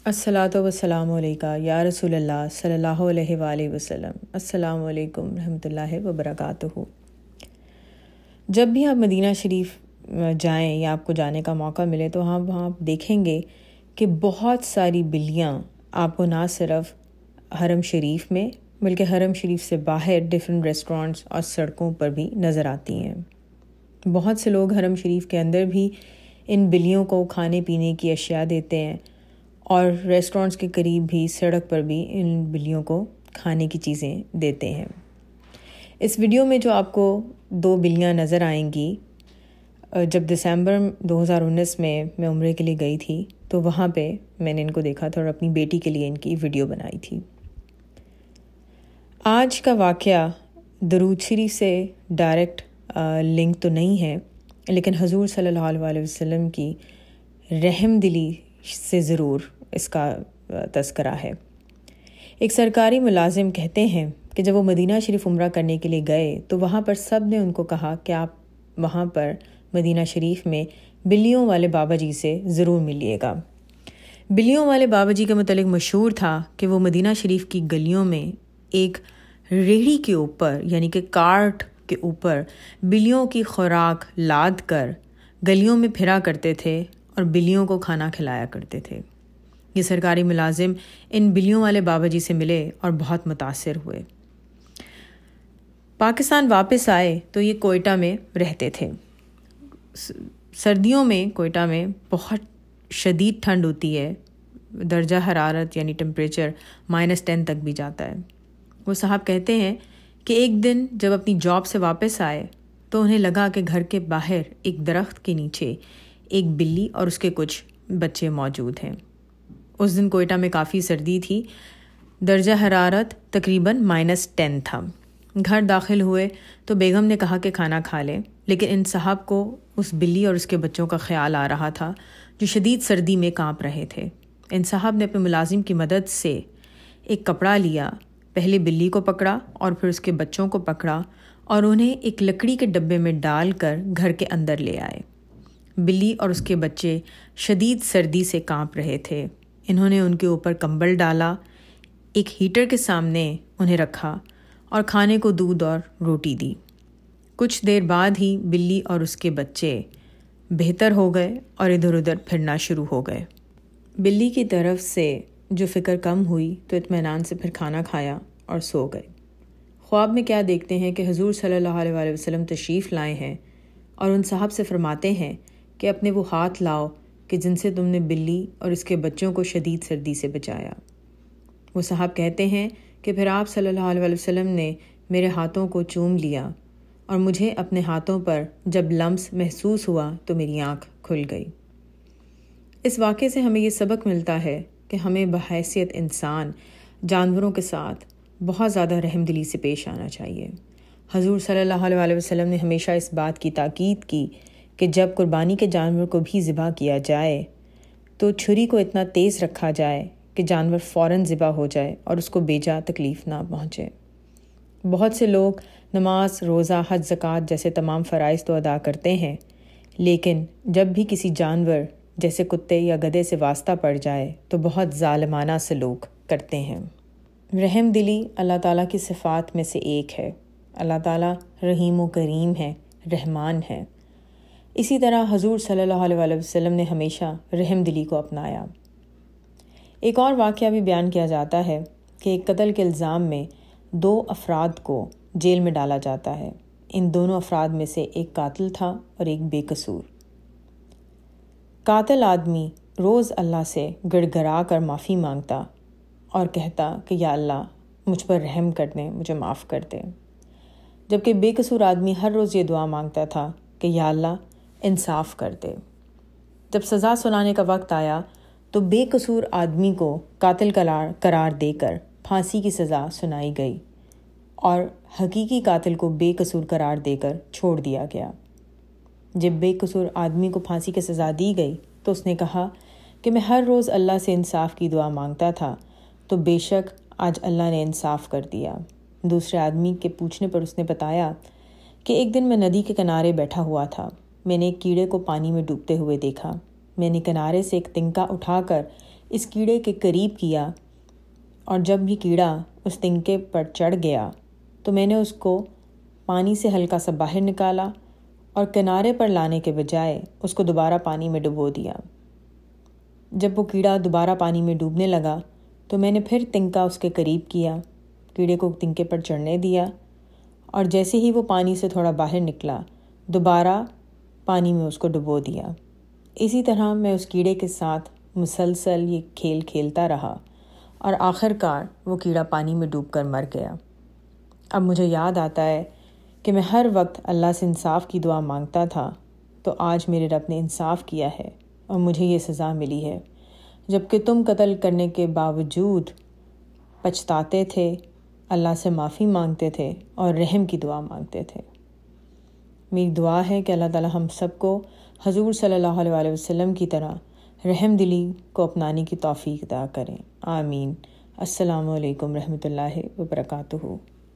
الصلاۃ والسلام علیکہ یا رسول اللہ صلی اللہ علیہ وآلہ وسلم۔ السلام علیکم رحمۃ اللہ وبرکاتہ۔ جب بھی آپ مدینہ شریف جائیں یا آپ کو جانے کا موقع ملے تو وہاں آپ دیکھیں گے کہ بہت ساری بلیاں آپ کو نہ صرف حرم شریف میں بلکہ حرم شریف سے باہر ڈفرینٹ ریسٹورانٹس اور سڑکوں پر بھی نظر آتی ہیں۔ بہت سے لوگ حرم شریف کے اندر بھی ان بلیوں کو کھانے پینے کی اشیاء دیتے ہیں اور ریسٹورانٹس کے قریب بھی سڑک پر بھی ان بلیوں کو کھانے کی چیزیں دیتے ہیں۔ اس ویڈیو میں جو آپ کو 2 بلیاں نظر آئیں گی، جب دسمبر 2019 میں عمرے کے لیے گئی تھی تو وہاں پہ میں نے ان کو دیکھا تھا اور اپنی بیٹی کے لیے ان کی ویڈیو بنائی تھی۔ آج کا واقعہ درود شریف سے ڈائریکٹ لنک تو نہیں ہے، لیکن حضور صلی اللہ علیہ وسلم کی رحم دلی سے ضرور اس کا تذکرہ ہے۔ ایک سرکاری ملازم کہتے ہیں کہ جب وہ مدینہ شریف عمرہ کرنے کے لیے گئے تو وہاں پر سب نے ان کو کہا کہ آپ وہاں پر مدینہ شریف میں بلیوں والے بابا جی سے ضرور ملیے گا۔ بلیوں والے بابا جی کے متعلق مشہور تھا کہ وہ مدینہ شریف کی گلیوں میں ایک ریڑھی کے اوپر یعنی کہ کارٹ کے اوپر بلیوں کی خوراک لاد کر گلیوں میں پھرا کرتے تھے اور بلیوں کو کھانا کھلایا کرتے تھے۔ یہ سرکاری ملازم ان بلیوں والے بابا جی سے ملے اور بہت متاثر ہوئے۔ پاکستان واپس آئے تو یہ کوئٹہ میں رہتے تھے۔ سردیوں میں کوئٹہ میں بہت شدید ٹھنڈ ہوتی ہے، درجہ حرارت یعنی ٹمپریچر -10 تک بھی جاتا ہے۔ وہ صاحب کہتے ہیں کہ ایک دن جب اپنی جاب سے واپس آئے تو انہیں لگا کہ گھر کے باہر ایک درخت کے نیچے ایک بلی اور اس کے کچھ بچے موجود ہیں۔ اس دن کوئٹہ میں کافی سردی تھی، درجہ حرارت تقریباً -10 تھا۔ گھر داخل ہوئے تو بیگم نے کہا کہ کھانا کھا لیں، لیکن ان صاحب کو اس بلی اور اس کے بچوں کا خیال آ رہا تھا جو شدید سردی میں کانپ رہے تھے۔ ان صاحب نے اپنے ملازم کی مدد سے ایک کپڑا لیا، پہلے بلی کو پکڑا اور پھر اس کے بچوں کو پکڑا اور انہیں ایک لکڑی کے ڈبے میں ڈال کر گھر کے اندر لے آئے۔ بلی اور اس کے بچے شدید سردی سے کانپ رہے تھے۔ انہوں نے ان کے اوپر کمبل ڈالا، ایک ہیٹر کے سامنے انہیں رکھا اور کھانے کو دودھ اور روٹی دی۔ کچھ دیر بعد ہی بلی اور اس کے بچے بہتر ہو گئے اور ادھر ادھر پھرنا شروع ہو گئے۔ بلی کی طرف سے جو فکر کم ہوئی تو اطمینان سے پھر کھانا کھایا اور سو گئے۔ خواب میں کیا دیکھتے ہیں کہ حضور صلی اللہ علیہ وسلم تشریف لائے ہیں اور ان صاحب سے فرماتے ہیں کہ اپنے وہ ہاتھ لاؤ کہ جن سے تم نے بلی اور اس کے بچوں کو شدید سردی سے بچایا۔ وہ صاحب کہتے ہیں کہ پھر آپ صلی اللہ علیہ وسلم نے میرے ہاتھوں کو چوم لیا اور مجھے اپنے ہاتھوں پر جب لمس محسوس ہوا تو میری آنکھ کھل گئی۔ اس واقعے سے ہمیں یہ سبق ملتا ہے کہ ہمیں بحیثیت انسان جانوروں کے ساتھ بہت زیادہ رحم دلی سے پیش آنا چاہیے۔ حضور صلی اللہ علیہ وسلم نے ہمیشہ اس بات کی تاکید کی کہ جب قربانی کے جانور کو بھی ذبح کیا جائے تو چھری کو اتنا تیز رکھا جائے کہ جانور فوراً ذبح ہو جائے اور اس کو بیجا تکلیف نہ پہنچے۔ بہت سے لوگ نماز، روزہ، حج، زکوٰۃ جیسے تمام فرائض تو ادا کرتے ہیں، لیکن جب بھی کسی جانور جیسے کتے یا گدھے سے واسطہ پڑ جائے تو بہت ظالمانہ سلوک کرتے ہیں۔ رحم دلی اللہ تعالیٰ کی صفات میں سے ایک ہے۔ اللہ تعالیٰ رحیم و کریم ہے، رحمان ہے۔ اسی طرح حضور صلی اللہ علیہ وسلم نے ہمیشہ رحم دلی کو اپنایا۔ ایک اور واقعہ بھی بیان کیا جاتا ہے کہ ایک قتل کے الزام میں 2 افراد کو جیل میں ڈالا جاتا ہے۔ ان دونوں افراد میں سے ایک قاتل تھا اور ایک بے قصور۔ قاتل آدمی روز اللہ سے گڑ گڑا کر معافی مانگتا اور کہتا کہ یا اللہ مجھ پر رحم کر دیں، مجھے معاف کر دیں، جبکہ بے قصور آدمی ہر روز یہ دعا مانگتا تھا کہ یا اللہ انصاف کر دے۔ جب سزا سنانے کا وقت آیا تو بے قصور آدمی کو قاتل قرار دے کر پھانسی کی سزا سنائی گئی اور حقیقی قاتل کو بے قصور قرار دے کر چھوڑ دیا گیا۔ جب بے قصور آدمی کو پھانسی کی سزا دی گئی تو اس نے کہا کہ میں ہر روز اللہ سے انصاف کی دعا مانگتا تھا، تو بے شک آج اللہ نے انصاف کر دیا۔ دوسرے آدمی کے پوچھنے پر اس نے بتایا کہ ایک دن میں ندی کے کنارے بیٹھا ہوا تھا، میں نے ایک کیڑے کو پانی میں ڈوبتے ہوئے دیکھا۔ میں نے کنارے سے ایک تنکا اٹھا کر اس کیڑے کے قریب کیا، اور جب یہ کیڑا اس تنکے پر چڑھ گیا تو میں نے اس کو پانی سے ہلکا سا باہر نکالا اور کنارے پر لانے کے بجائے اس کو دوبارہ پانی میں ڈبو دیا۔ جب وہ کیڑا دوبارہ پانی میں ڈوبنے لگا تو میں نے پھر تنکا اس کے قریب کیا، کیڑے کو تنکے پر چڑھنے دیا، اور جیسے ہی وہ پانی سے تھوڑا باہر نکلا دوبارہ پانی میں اس کو ڈبو دیا۔ اسی طرح میں اس کیڑے کے ساتھ مسلسل یہ کھیل کھیلتا رہا، اور آخر کار وہ کیڑا پانی میں ڈوب کر مر گیا۔ اب مجھے یاد آتا ہے کہ میں ہر وقت اللہ سے انصاف کی دعا مانگتا تھا، تو آج میرے رب نے انصاف کیا ہے اور مجھے یہ سزا ملی ہے، جبکہ تم قتل کرنے کے باوجود پچھتاتے تھے، اللہ سے معافی مانگتے تھے اور رحم کی دعا مانگتے تھے۔ میری دعا ہے کہ اللہ تعالی ہم سب کو حضور صلی اللہ علیہ وسلم کی طرح رحم دلی کو اپنانے کی توفیق عطا کریں، آمین۔ السلام علیکم رحمۃ اللہ وبرکاتہ۔